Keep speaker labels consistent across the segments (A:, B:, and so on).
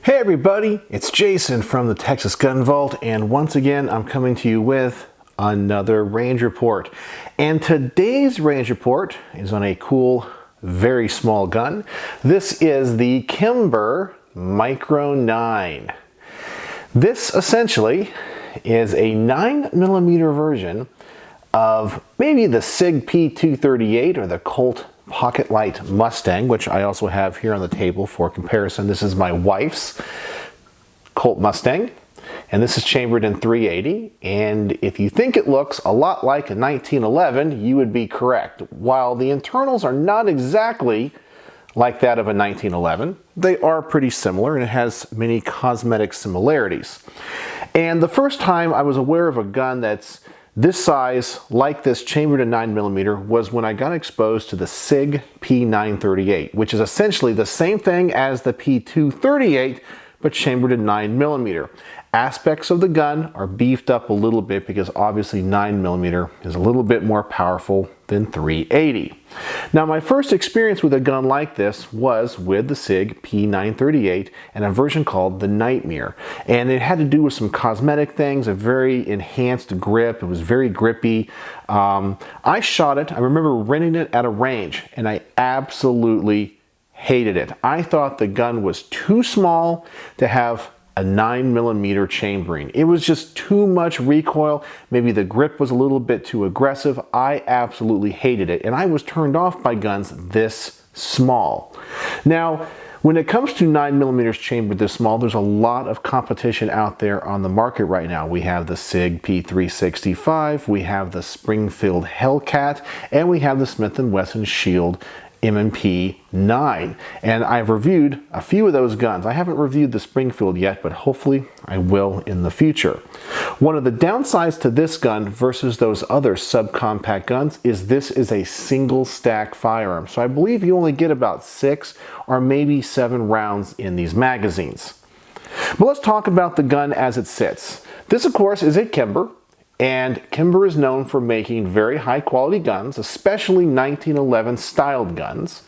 A: Hey everybody, it's Jason from the Texas Gun Vault, and once again I'm coming to you with another range report. And today's range report is on a cool, very small gun. This is the Kimber Micro 9. This essentially is a 9mm version of maybe the Sig P938 or the Colt Pocketlite Mustang, which I also have here on the table for comparison. This is my wife's Colt Mustang, and this is chambered in .380. And if you think it looks a lot like a 1911, you would be correct. While the internals are not exactly like that of a 1911, they are pretty similar, and it has many cosmetic similarities. And the first time I was aware of a gun that's this size, like this, chambered in 9mm, was when I got exposed to the Sig P938, which is essentially the same thing as the P938, but chambered in 9mm. Aspects of the gun are beefed up a little bit because obviously 9mm is a little bit more powerful than .380. Now, my first experience with a gun like this was with the Sig P938 and a version called the Nightmare. And it had to do with some cosmetic things, a very enhanced grip. It was very grippy. I shot it. I remember renting it at a range, and I absolutely hated it. I thought the gun was too small to have a 9mm chambering. It was just too much recoil. Maybe the grip was a little bit too aggressive. I absolutely hated it, and I was turned off by guns this small. Now, when it comes to 9mm chambered this small, there's a lot of competition out there on the market right now. We have the Sig P365, we have the Springfield Hellcat, and we have the Smith & Wesson Shield M&P 9, and I've reviewed a few of those guns. I haven't reviewed the Springfield yet, but hopefully I will in the future. One of the downsides to this gun versus those other subcompact guns is this is a single stack firearm, so I believe you only get about 6 or maybe 7 rounds in these magazines. But let's talk about the gun as it sits. This, of course, is a Kimber. And Kimber is known for making very high quality guns, especially 1911 styled guns.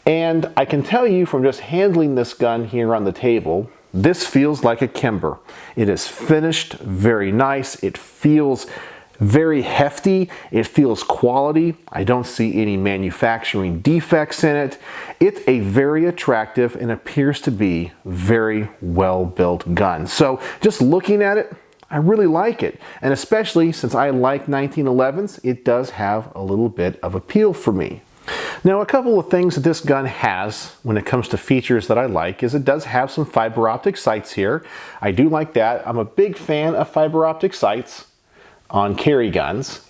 A: And I can tell you from just handling this gun here on the table, this feels like a Kimber. It is finished very nice. It feels very hefty. It feels quality. I don't see any manufacturing defects in it. It's a very attractive and appears to be very well built gun. So just looking at it, I really like it, and especially since I like 1911s, it does have a little bit of appeal for me. Now, a couple of things that this gun has when it comes to features that I like is it does have some fiber optic sights here. I do like that. I'm a big fan of fiber optic sights on carry guns.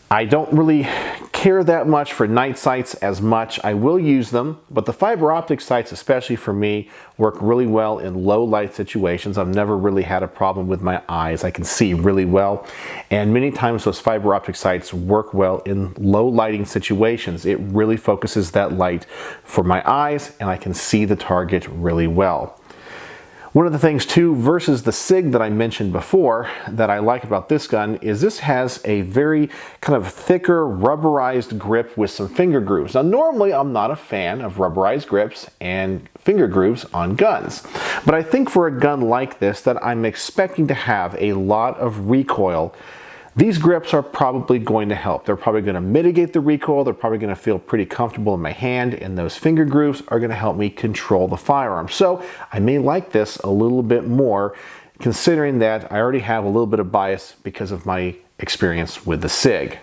A: I don't really care that much for night sights as much. I will use them, but the fiber optic sights, especially for me, work really well in low light situations. I've never really had a problem with my eyes. I can see really well, and many times those fiber optic sights work well in low lighting situations. It really focuses that light for my eyes, and I can see the target really well. One of the things too, versus the Sig that I mentioned before, that I like about this gun is this has a very kind of thicker rubberized grip with some finger grooves. Now, normally I'm not a fan of rubberized grips and finger grooves on guns, but I think for a gun like this that I'm expecting to have a lot of recoil, these grips are probably going to help. They're probably going to mitigate the recoil. They're probably going to feel pretty comfortable in my hand, and those finger grooves are going to help me control the firearm. So I may like this a little bit more, considering that I already have a little bit of bias because of my experience with the Sig.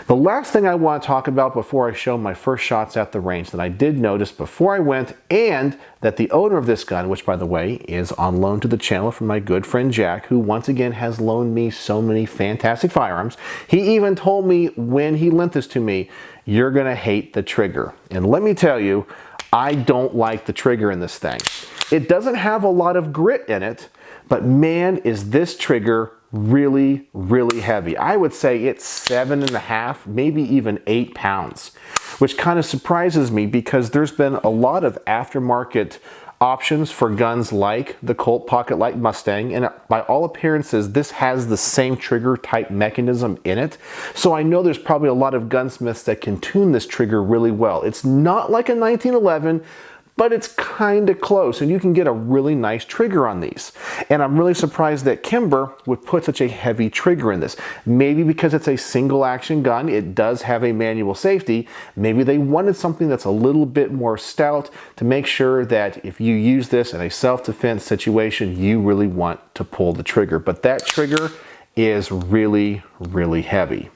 A: The last thing I want to talk about before I show my first shots at the range that I did notice before I went, and that the owner of this gun, which by the way is on loan to the channel from my good friend Jack, who once again has loaned me so many fantastic firearms. He even told me when he lent this to me, "You're gonna hate the trigger." And let me tell you, I don't like the trigger in this thing. It doesn't have a lot of grit in it, but man, is this trigger really, really heavy. I would say it's 7.5, maybe even 8 pounds, which kind of surprises me because there's been a lot of aftermarket options for guns like the Colt Pocketlite Mustang, and by all appearances this has the same trigger type mechanism in it. So I know there's probably a lot of gunsmiths that can tune this trigger really well. It's not like a 1911, but it's kind of close, and you can get a really nice trigger on these. And I'm really surprised that Kimber would put such a heavy trigger in this. Maybe because it's a single action gun, it does have a manual safety. Maybe they wanted something that's a little bit more stout to make sure that if you use this in a self-defense situation, you really want to pull the trigger. But that trigger is really, really heavy.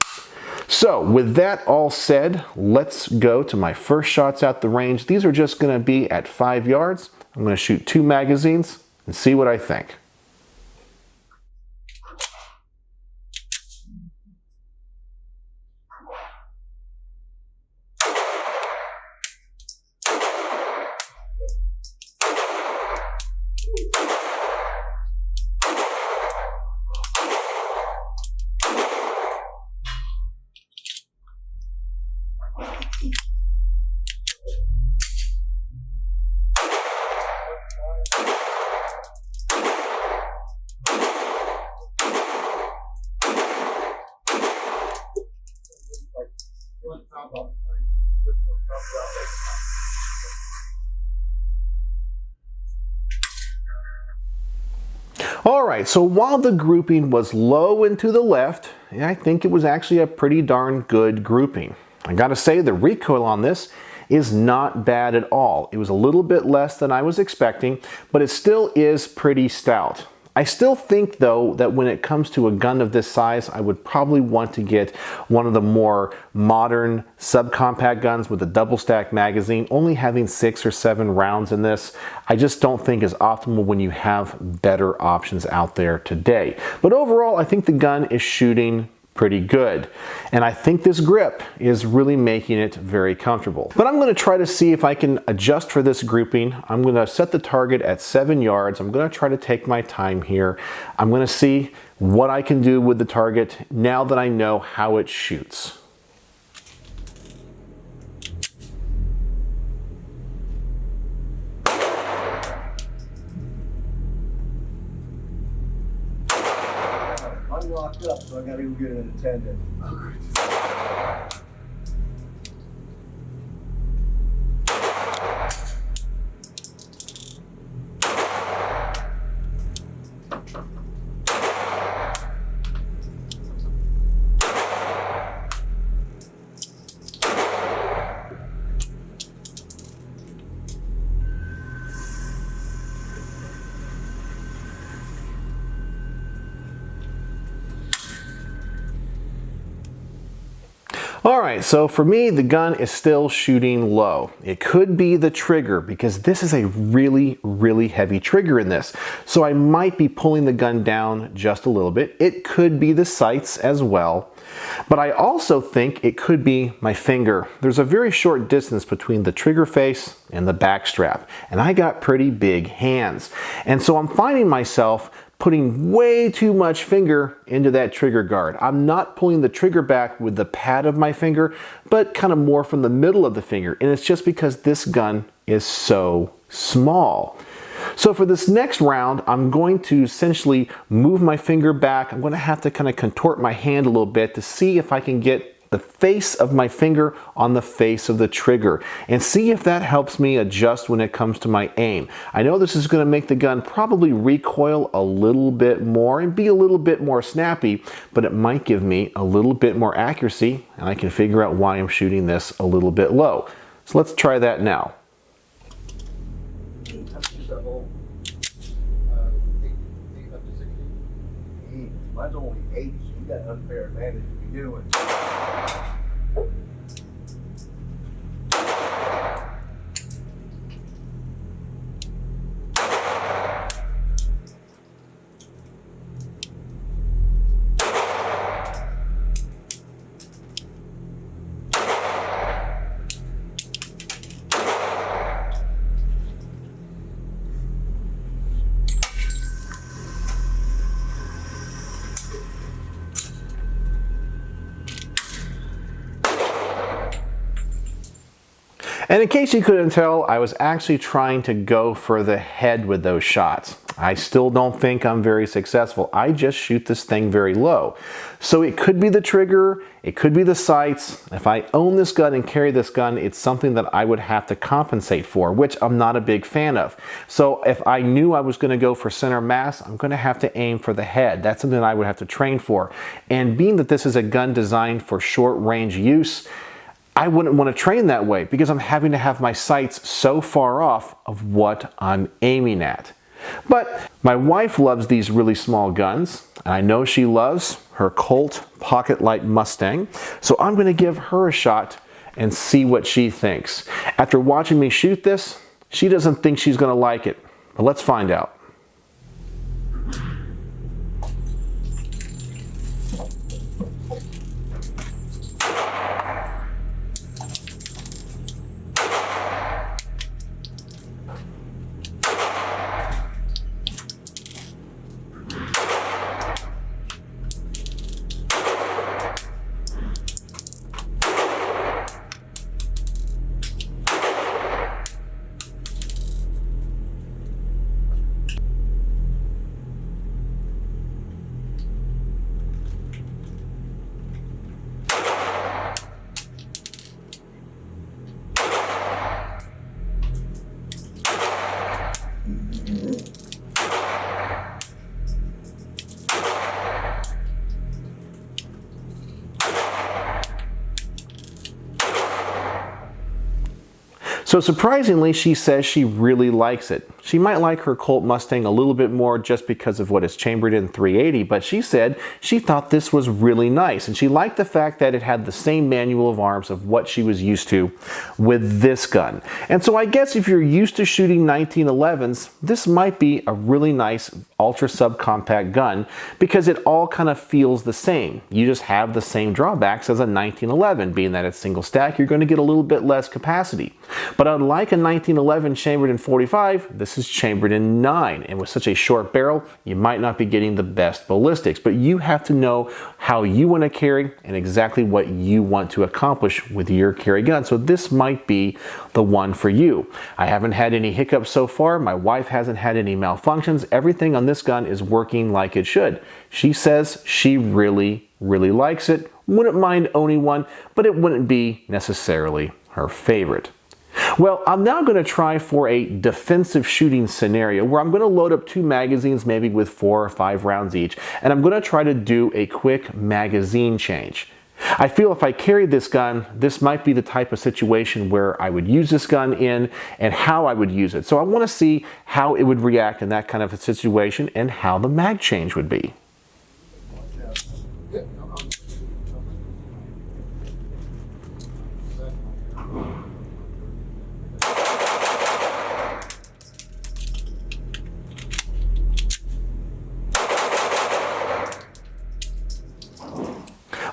A: So with that all said, let's go to my first shots at the range. These are just going to be at 5 yards. I'm going to shoot 2 magazines and see what I think. All right, so while the grouping was low and to the left, I think it was actually a pretty darn good grouping. I gotta say, the recoil on this is not bad at all. It was a little bit less than I was expecting, but it still is pretty stout. I still think though that when it comes to a gun of this size, I would probably want to get one of the more modern subcompact guns with a double stack magazine. Only having 6 or 7 rounds in this, I just don't think is optimal when you have better options out there today. But overall, I think the gun is shooting pretty good. And I think this grip is really making it very comfortable. But I'm going to try to see if I can adjust for this grouping. I'm going to set the target at 7 yards. I'm going to try to take my time here. I'm going to see what I can do with the target now that I know how it shoots.
B: I'm locked up, so I gotta go get an attendant.
A: All right, so for me, the gun is still shooting low. It could be the trigger because this is a really, really heavy trigger in this. So I might be pulling the gun down just a little bit. It could be the sights as well. But I also think it could be my finger. There's a very short distance between the trigger face and the back strap, and I got pretty big hands. And so I'm finding myself putting way too much finger into that trigger guard. I'm not pulling the trigger back with the pad of my finger, but kind of more from the middle of the finger. And it's just because this gun is so small. So for this next round, I'm going to essentially move my finger back. I'm going to have to kind of contort my hand a little bit to see if I can get the face of my finger on the face of the trigger and see if that helps me adjust when it comes to my aim. I know this is going to make the gun probably recoil a little bit more and be a little bit more snappy, but it might give me a little bit more accuracy, and I can figure out why I'm shooting this a little bit low. So let's try that now.
B: Mine's only 8, so you got an unfair advantage to be doing. And in case you couldn't tell, I was actually trying to go for the head with those shots.
A: I still don't think I'm very successful. I just shoot this thing very low. So it could be the trigger, it could be the sights. If I own this gun and carry this gun, it's something that I would have to compensate for, which I'm not a big fan of. So if I knew I was going to go for center mass, I'm going to have to aim for the head. That's something I would have to train for. And being that this is a gun designed for short range use, I wouldn't want to train that way because I'm having to have my sights so far off of what I'm aiming at. But my wife loves these really small guns, and I know she loves her Colt Pocketlite Mustang, so I'm going to give her a shot and see what she thinks. After watching me shoot this, she doesn't think she's going to like it, but let's find out. So surprisingly, she says she really likes it. She might like her Colt Mustang a little bit more just because of what is chambered in 380, but she said she thought this was really nice, and she liked the fact that it had the same manual of arms of what she was used to with this gun. And so I guess if you're used to shooting 1911s, this might be a really nice ultra subcompact gun because it all kind of feels the same. You just have the same drawbacks as a 1911, being that it's single stack, you're going to get a little bit less capacity. But unlike a 1911 chambered in 45, this is chambered in 9, and with such a short barrel, you might not be getting the best ballistics, but you have to know how you want to carry and exactly what you want to accomplish with your carry gun. So this might be the one for you. I haven't had any hiccups so far. My wife hasn't had any malfunctions. Everything on this gun is working like it should. She says she really likes it. Wouldn't mind owning one, but it wouldn't be necessarily her favorite. Well, I'm now going to try for a defensive shooting scenario where I'm going to load up 2 magazines, maybe with 4 or 5 rounds each, and I'm going to try to do a quick magazine change. I feel if I carried this gun, this might be the type of situation where I would use this gun in and how I would use it. So I want to see how it would react in that kind of a situation and how the mag change would be.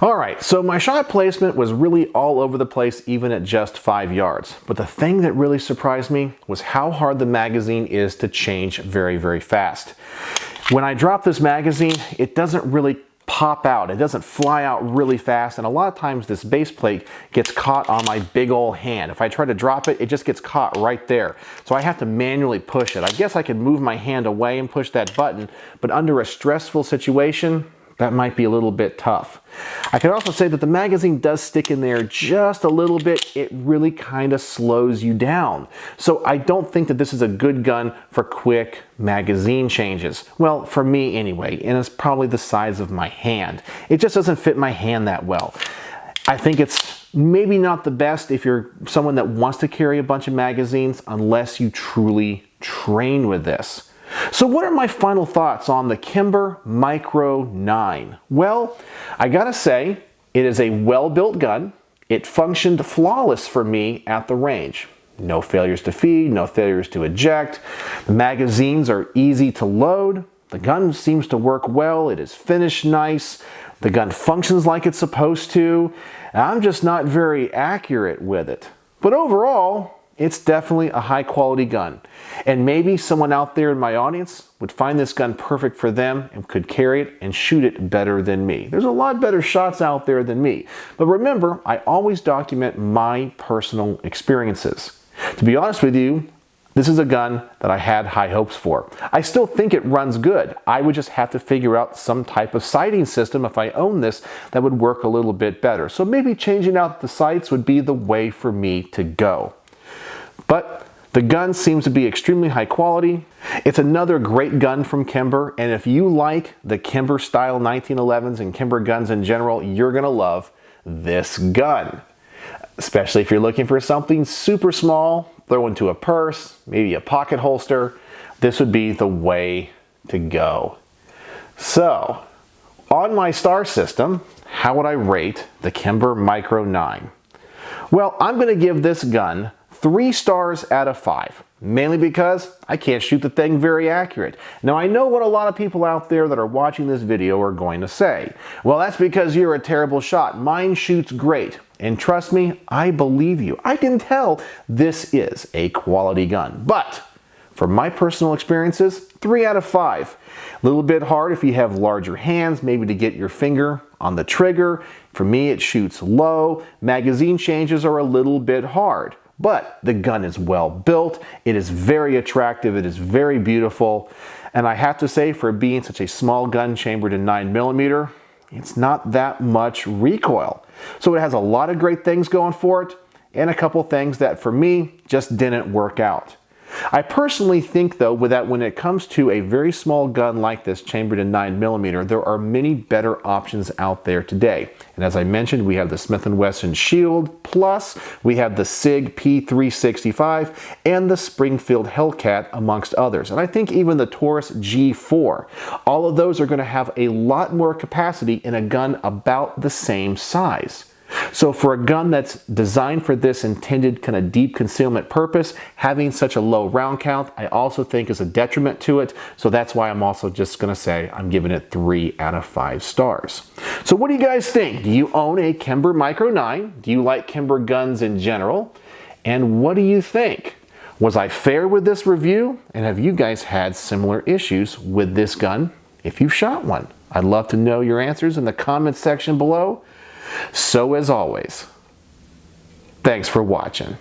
A: Alright, so my shot placement was really all over the place even at just 5 yards. But the thing that really surprised me was how hard the magazine is to change very fast. When I drop this magazine, it doesn't really pop out. It doesn't fly out really fast, and a lot of times this base plate gets caught on my big old hand. If I try to drop it, it just gets caught right there. So I have to manually push it. I guess I could move my hand away and push that button, but under a stressful situation, that might be a little bit tough. I can also say that the magazine does stick in there just a little bit. It really kind of slows you down. So I don't think that this is a good gun for quick magazine changes. Well, for me anyway, and it's probably the size of my hand. It just doesn't fit my hand that well. I think it's maybe not the best if you're someone that wants to carry a bunch of magazines unless you truly train with this. So what are my final thoughts on the Kimber Micro 9? Well, I gotta say, it is a well-built gun. It functioned flawless for me at the range. No failures to feed, no failures to eject. The magazines are easy to load. The gun seems to work well. It is finished nice. The gun functions like it's supposed to. I'm just not very accurate with it. But overall, it's definitely a high quality gun. And maybe someone out there in my audience would find this gun perfect for them and could carry it and shoot it better than me. There's a lot better shots out there than me. But remember, I always document my personal experiences. To be honest with you, This is a gun that I had high hopes for. I still think it runs good. I would just have to figure out some type of sighting system if I own this that would work a little bit better. So maybe changing out the sights would be the way for me to go. But the gun seems to be extremely high quality. It's another great gun from Kimber, and if you like the Kimber style 1911s and Kimber guns in general, you're gonna love this gun. Especially if you're looking for something super small, throw into a purse, maybe a pocket holster, this would be the way to go. So, on my star system, how would I rate the Kimber Micro 9? Well, I'm gonna give this gun 3 stars out of 5, mainly because I can't shoot the thing very accurate. Now I know what a lot of people out there that are watching this video are going to say. Well, that's because you're a terrible shot. Mine shoots great. And trust me, I believe you. I can tell this is a quality gun. But from my personal experiences, 3 out of 5. A little bit hard if you have larger hands, maybe to get your finger on the trigger. For me, it shoots low. Magazine changes are a little bit hard. But the gun is well built, it is very attractive, it is very beautiful, and I have to say, for being such a small gun chambered in 9mm, it's not that much recoil. So it has a lot of great things going for it, and a couple things that for me just didn't work out. I personally think though that when it comes to a very small gun like this chambered in 9mm, there are many better options out there today. And as I mentioned, we have the Smith & Wesson Shield, plus we have the Sig P938 and the Springfield Hellcat, amongst others. And I think even the Taurus G4. All of those are going to have a lot more capacity in a gun about the same size. So for a gun that's designed for this intended kind of deep concealment purpose, having such a low round count, I also think is a detriment to it. So that's why I'm also just going to say I'm giving it 3 out of 5 stars. So what do you guys think? Do you own a Kimber Micro 9? Do you like Kimber guns in general? And what do you think? Was I fair with this review? And have you guys had similar issues with this gun if you've shot one? I'd love to know your answers in the comments section below. So as always, thanks for watching.